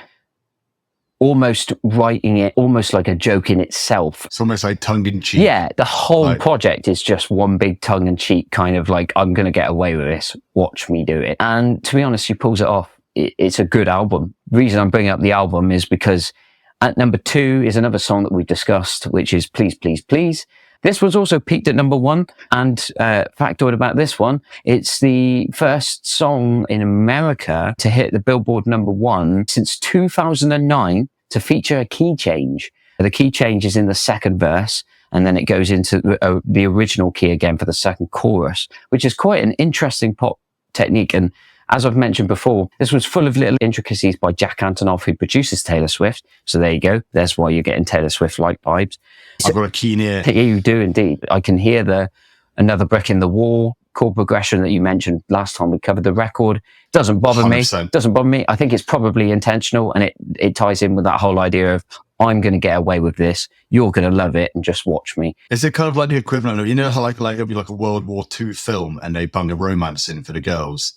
almost writing it almost like a joke in itself.
It's almost like tongue-in-cheek.
Yeah, the whole project is just one big tongue-in-cheek kind of like, I'm going to get away with this, watch me do it. And to be honest, she pulls it off. It's a good album. The reason I'm bringing up the album is because at number 2 is another song that we've discussed, which is Please, Please, Please. This was also peaked at number 1. And factoid about this one, it's the first song in America to hit the Billboard number 1 since 2009 to feature a key change. The key change is in the second verse, and then it goes into the original key again for the second chorus, which is quite an interesting pop technique. And as I've mentioned before, this was full of little intricacies by Jack Antonoff, who produces Taylor Swift. So there you go. That's why you're getting Taylor Swift-like vibes.
I've got a keen ear.
Yeah, you do indeed. I can hear another brick in the wall chord progression that you mentioned last time we covered the record. Doesn't bother
100%.
me. Doesn't bother me. I think it's probably intentional, and it ties in with that whole idea of, I'm going to get away with this. You're going to love it, and just watch me.
Is it kind of like the equivalent of, you know how like it'll be like a World War II film and they bung a romance in for the girls?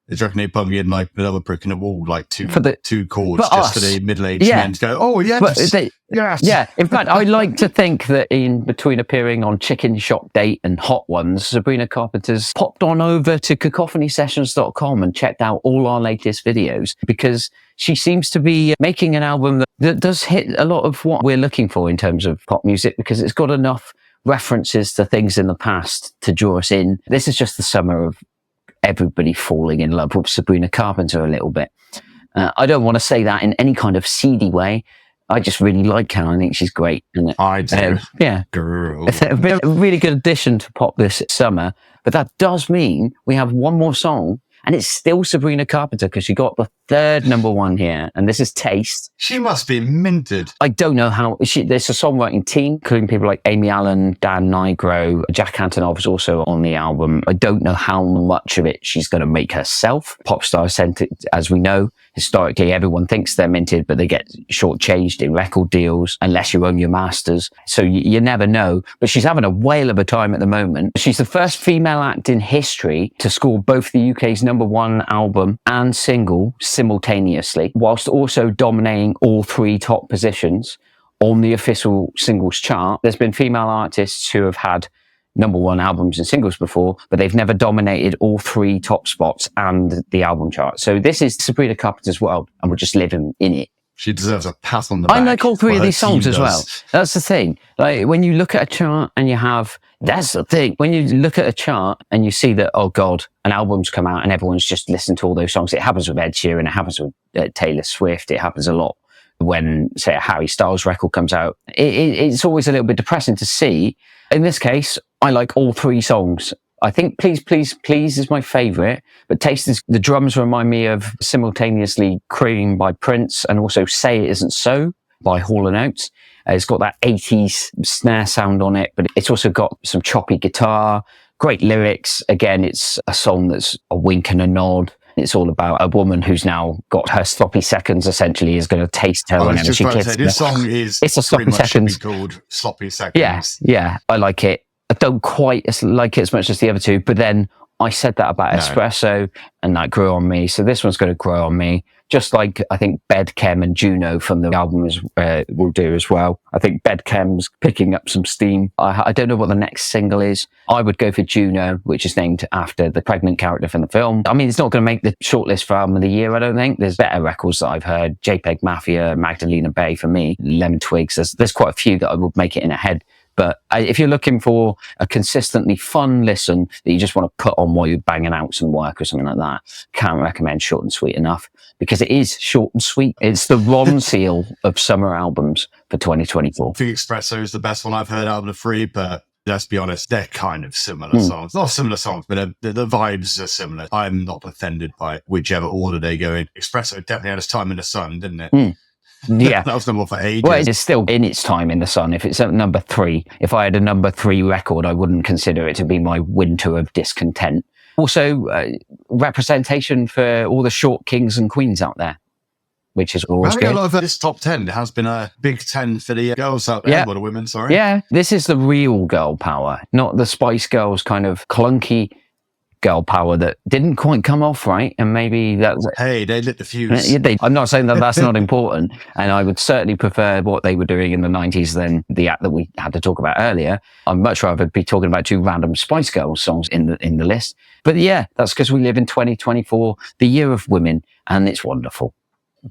Do you reckon they bung in like another brick in the wall, like two chords just for the middle-aged men to go, oh, yes, yes.
Yeah, in fact, I like to think that in between appearing on Chicken Shop Date and Hot Ones, Sabrina Carpenter's popped on over to cacophonysessions.com and checked out all our latest videos, because she seems to be making an album that does hit a lot of what we're looking for in terms of pop music, because it's got enough references to things in the past to draw us in. This is just the summer of everybody falling in love with Sabrina Carpenter a little bit. I don't want to say that in any kind of seedy way. I just really like her. I think she's great. And
I do.
Yeah.
Girl.
It's been a really good addition to pop this summer. But that does mean we have one more song, And it's still Sabrina Carpenter because she got the third number one here. And this is Taste.
She must be minted.
I don't know how. There's a songwriting team, including people like Amy Allen, Dan Nigro, Jack Antonoff is also on the album. I don't know how much of it she's going to make herself. Pop stars sent it, as we know, historically, everyone thinks they're minted, but they get shortchanged in record deals unless you own your masters. So you never know. But she's having a whale of a time at the moment. She's the first female act in history to score both the UK's number one album and single simultaneously, whilst also dominating all three top positions on the official singles chart. There's been female artists who have had number one albums and singles before, but they've never dominated all three top spots and the album chart. So this is Sabrina Carpenter's world, and we're just living in it.
She deserves a pat on the back.
I like all three of these songs as well. That's the thing. Like when you look at a chart and you have, that's the thing. When you look at a chart and you see that, oh God, an album's come out and everyone's just listened to all those songs. It happens with Ed Sheeran. It happens with Taylor Swift. It happens a lot when, say, a Harry Styles record comes out. It's always a little bit depressing to see. In this case, I like all three songs. I think Please, Please, Please is my favourite, but Taste is, the drums remind me of simultaneously Cream by Prince and also Say It Isn't So by Hall & Oates. It's got that 80s snare sound on it, but it's also got some choppy guitar, great lyrics. Again, it's a song that's a wink and a nod. It's all about a woman who's now got her sloppy seconds, essentially, is going to taste her whenever she kisses her.
This song is
it's a sloppy seconds.
Called Sloppy Seconds.
Yeah, I like it. I don't quite like it as much as the other two, but then I said that about Espresso and that grew on me. So this one's going to grow on me. Just like I think Bedchem and Juno from the album will do as well. I think Bedchem's picking up some steam. I don't know what the next single is. I would go for Juno, which is named after the pregnant character from the film. I mean, it's not going to make the shortlist for album of the year, I don't think. There's better records that I've heard. JPEG Mafia, Magdalena Bay for me, Lemon Twigs. There's quite a few that I would make it in ahead. But if you're looking for a consistently fun listen that you just want to put on while you're banging out some work or something like that, can't recommend Short and Sweet enough, because it is short and sweet. It's the Ron seal of summer albums for 2024.
I think Espresso is the best one I've heard out of the three, but let's be honest, they're kind of similar songs. Not similar songs, but the vibes are similar. I'm not offended by whichever order they go in. Espresso definitely had its time in the sun, didn't it?
Yeah.
That was number one for ages.
Well, it's still in its time in the sun. If it's at number 3, if I had a number 3 record, I wouldn't consider it to be my winter of discontent. Also, representation for all the short kings and queens out there, which is always good.
A lot of this top 10 has been a big 10 for the girls out there, the women, sorry.
Yeah, this is the real girl power, not the Spice Girls kind of clunky girl power that didn't quite come off right, and maybe that's...
Hey, they lit the fuse.
I'm not saying that that's not important, and I would certainly prefer what they were doing in the 90s than the act that we had to talk about earlier. I'd much rather be talking about 2 random Spice Girls songs in the list. But yeah, that's because we live in 2024, the year of women, and it's wonderful.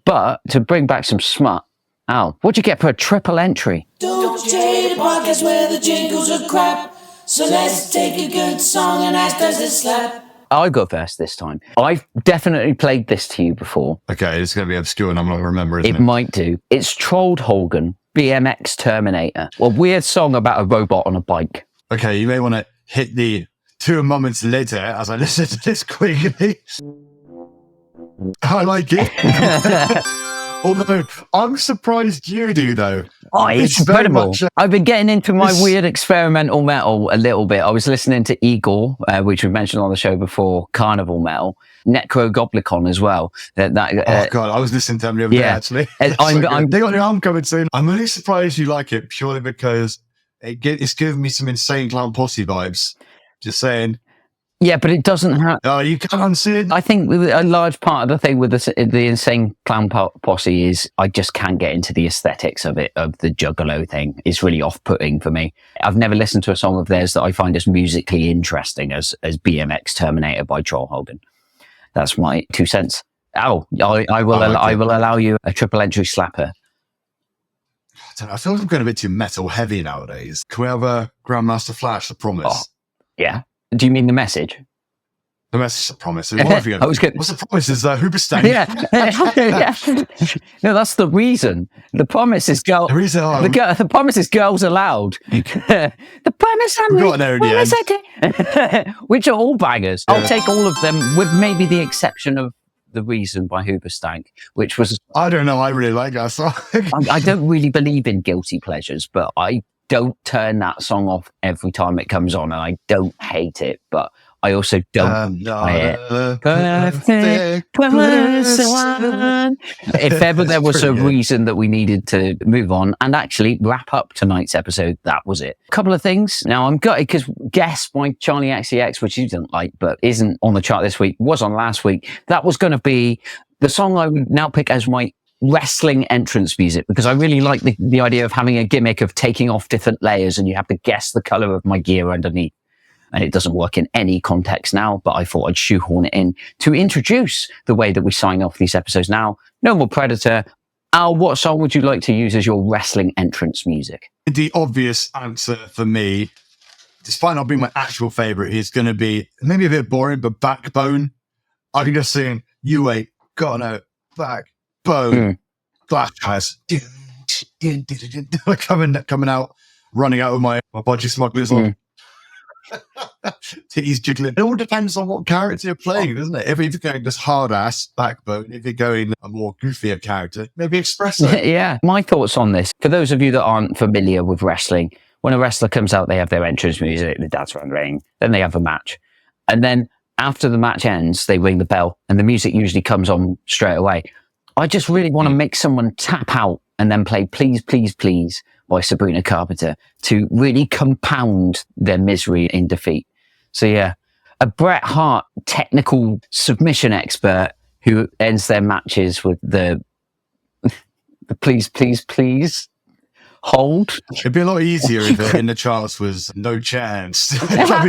But to bring back some smut, Al, what'd you get for a triple entry?
Don't hate a podcast where the jingles are crap. So let's take a good song and ask, does it slap?
I'll go first this time. I've definitely played this to you before.
Okay, it's going to be obscure and I'm not going to remember, isn't it?
It might do. It's Trolled Hogan, BMX Terminator. A weird song about a robot on a bike.
Okay, you may want to hit the 2 moments later as I listen to this quickly. I like it. Although, I'm surprised you do, though.
Oh, it's incredible. I've been getting into my weird experimental metal a little bit. I was listening to Igor, which we mentioned on the show before, Carnival Metal, Necrogoblicon as well.
Oh, God, I was listening to them the other day, actually. They got the album coming soon. I'm really surprised you like it, purely because it's giving me some Insane Clown Posse vibes. Just saying.
Yeah, but it doesn't have...
Oh, you can't see it?
I think a large part of the thing with the Insane Clown Posse is I just can't get into the aesthetics of it, of the Juggalo thing. It's really off-putting for me. I've never listened to a song of theirs that I find as musically interesting as BMX Terminator by Troll Hogan. That's my 2 cents. Oh, I will allow you a triple entry slapper.
I feel like I'm going a bit too metal heavy nowadays. Can we have a Grandmaster Flash, The Promise?
Oh, yeah. Do you mean The Message?
The message is a promise. What's the promise? Is Hoobastank?
Yeah. No, that's the reason. The promise is the promise is girls allowed. The promise
we got there in the
end. Which are all bangers. Yeah. I'll take all of them, with maybe the exception of The Reason by Hoobastank, which was...
I don't know. I really like that song.
I don't really believe in guilty pleasures, but I don't turn that song off every time it comes on, and I don't hate it, but I also don't buy it. If ever there was a reason that we needed to move on and actually wrap up tonight's episode, that was it. A couple of things. Now, I'm gutted because Guess by Charlie XCX, which you don't like, but isn't on the chart this week, was on last week. That was going to be the song I would now pick as my wrestling entrance music, because I really like the idea of having a gimmick of taking off different layers and you have to guess the color of my gear underneath. And it doesn't work in any context now, but I thought I'd shoehorn it in to introduce the way that we sign off these episodes now. No More Predator. Al, what song would you like to use as your wrestling entrance music?
The obvious answer for me, despite not being my actual favorite, is going to be maybe a bit boring, but Backbone. I can just sing, you ain't got no backbone. Flash guys. Coming out, running out of my Budgie Smugglers on. Titties jiggling. It all depends on what character you're playing, doesn't it? If you're going this hard ass Backbone, if you're going a more goofier character, maybe Espresso.
Yeah. My thoughts on this, for those of you that aren't familiar with wrestling, when a wrestler comes out, they have their entrance music, they dance around the ring, then they have a match. And then after the match ends, they ring the bell and the music usually comes on straight away. I just really want to make someone tap out and then play Please, Please, Please by Sabrina Carpenter to really compound their misery in defeat. So yeah, a Bret Hart technical submission expert who ends their matches with the Please, Please, Please hold.
It'd be a lot easier if it in the charts was No Chance. That'd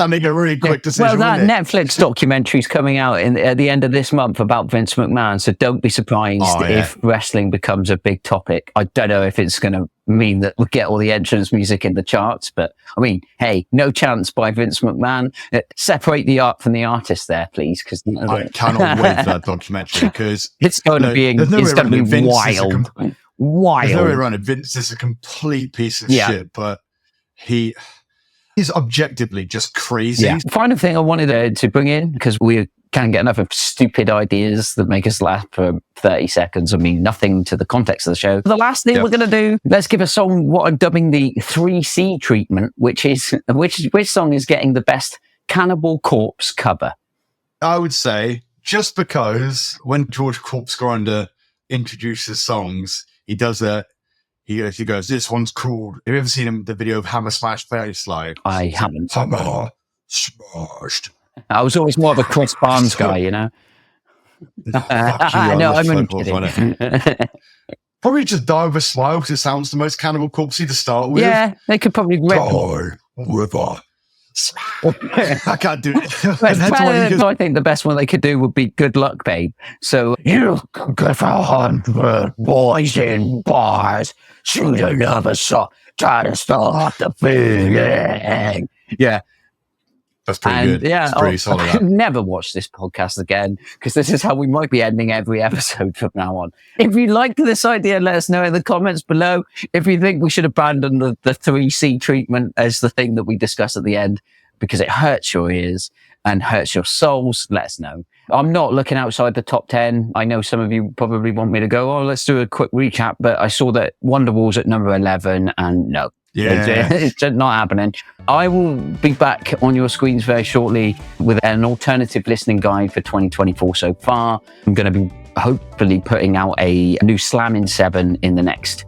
make it really quick decision.
Well, that Netflix documentary's coming out at the end of this month about Vince McMahon, so don't be surprised if wrestling becomes a big topic. I don't know if it's going to mean that we'll get all the entrance music in the charts, but I mean, hey, No Chance by Vince McMahon. Separate the art from the artist there, please, because
I cannot wait for that documentary because
it's going to be wild. Wild.
There's no way around it. Vince is a complete piece of shit, but he's objectively just crazy.
Yeah. Final thing I wanted to bring in, because we can't get enough of stupid ideas that make us laugh for 30 seconds. I mean, nothing to the context of the show. The last thing we're going to do, let's give a song what I'm dubbing the 3C treatment, which song is getting the best Cannibal Corpse cover?
I would say, just because when George Corpse Grinder introduces songs, he goes, this one's called, have you ever seen the video of Hammer Smash Face Slide?
I haven't.
Hammer Smashed.
I was always more of a Chris Barnes guy, you know? No, I'm only kidding.
Probably just Die With a Smile because it sounds the most Cannibal Corpsey to start with.
Yeah, they could probably
Die with a I can't do it.
I think the best one they could do would be Good Luck, Babe. So, you could get 100 boys in bars, shoot another song, try to start the feeling. Yeah.
That's pretty good.
Yeah,
it's pretty solid.
I'll never watch this podcast again because this is how we might be ending every episode from now on. If you liked this idea, let us know in the comments below. If you think we should abandon the 3C treatment as the thing that we discuss at the end because it hurts your ears and hurts your souls, let us know. I'm not looking outside the top 10. I know some of you probably want me to go, let's do a quick recap, but I saw that Wonderwall's at number 11 and no.
Yeah.
It's just not happening. I will be back on your screens very shortly with an alternative listening guide for 2024 so far. I'm going to be hopefully putting out a new Slamming 7 in the next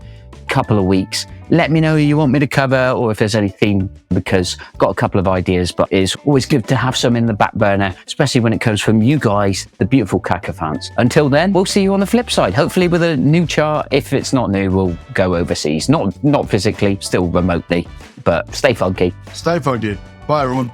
couple of weeks. Let me know who you want me to cover or if there's any theme, because I've got a couple of ideas, but it's always good to have some in the back burner, especially when it comes from you guys, the beautiful Cacophons. Until then, we'll see you on the flip side, hopefully with a new chart. If it's not new, we'll go overseas. Not physically, still remotely, but stay funky.
Stay funky. Bye, everyone.